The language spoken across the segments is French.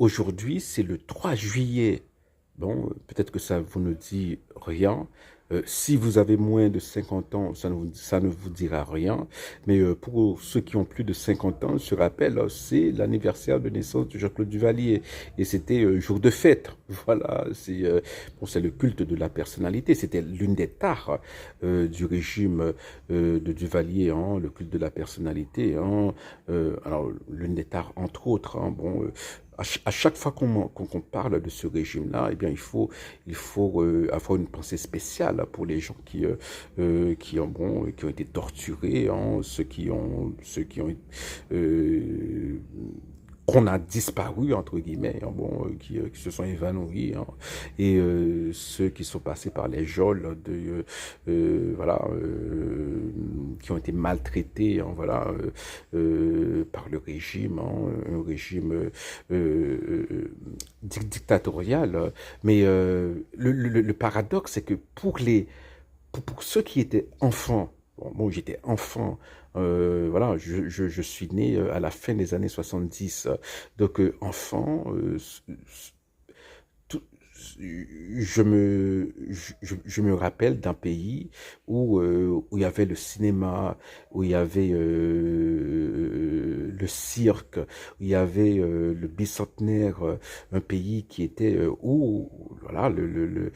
Aujourd'hui, c'est le 3 juillet. Bon, peut-être que ça vous ne dit rien. Si vous avez moins de 50 ans, ça ne vous dira rien. Mais pour ceux qui ont plus de 50 ans, je se rappelle, c'est l'anniversaire de naissance de Jean-Claude Duvalier. Et c'était jour de fête. Voilà, c'est le culte de la personnalité. C'était l'une des tares du régime de Duvalier, hein, le culte de la personnalité. Hein. Alors, l'une des tares, entre autres. Hein, bon, à chaque fois qu'on parle de ce régime-là, eh bien, il faut avoir une pensée spéciale pour les gens qui ont été torturés, hein, ceux qui ont euh, qu'on a disparu, entre guillemets, hein, bon, qui se sont évanouis, hein, et ceux qui sont passés par les geôles, voilà, qui ont été maltraités, hein, voilà, par le régime, hein, un régime dictatorial. Mais le paradoxe, c'est que pour ceux qui étaient enfants, bon, moi j'étais enfant, voilà, je suis né à la fin des années 70, donc enfant, tout- je me rappelle d'un pays où il y avait le cinéma, où il y avait le cirque, où il y avait le bicentenaire, un pays qui était où, voilà, le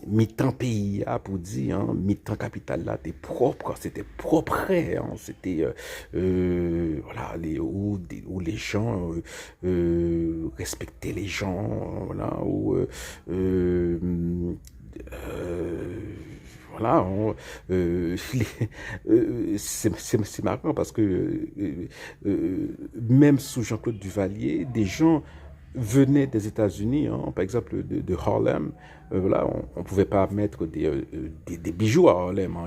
mi-temps pays, ah, pour dire, hein, mi-temps capitale là, c'était propre, hein, c'était, voilà, où les gens respecter les gens, voilà, ou euh, voilà, c'est marrant parce que même sous Jean-Claude Duvalier, des gens venaient des États-Unis, hein, par exemple de Harlem. Voilà, on ne pouvait pas mettre des bijoux à Harlem. Hein.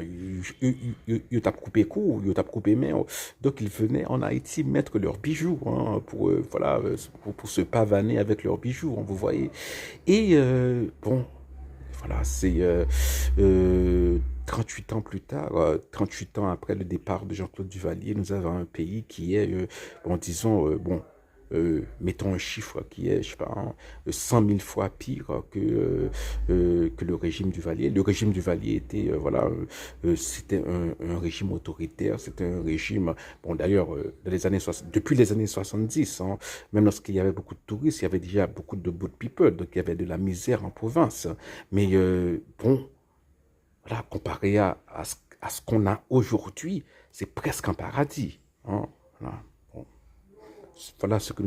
Ils t'ont coupé cou, ils t'ont coupé main. Donc ils venaient en Haïti mettre leurs bijoux, hein, voilà, pour se pavaner avec leurs bijoux, hein, vous voyez. Et bon, voilà, c'est 38 ans plus tard, 38 ans après le départ de Jean-Claude Duvalier, nous avons un pays qui est, bon, disons, bon, mettons un chiffre qui est, je sais pas, hein, 100 000 fois pire que le régime Duvalier. Le régime Duvalier était, voilà, c'était un régime autoritaire, c'était un régime, bon, d'ailleurs, depuis les années 70, hein, même lorsqu'il y avait beaucoup de touristes, il y avait déjà beaucoup de boat people, donc il y avait de la misère en province. Mais bon, voilà, comparé à ce qu'on a aujourd'hui, c'est presque un paradis. Hein, voilà, bon, voilà ce que nous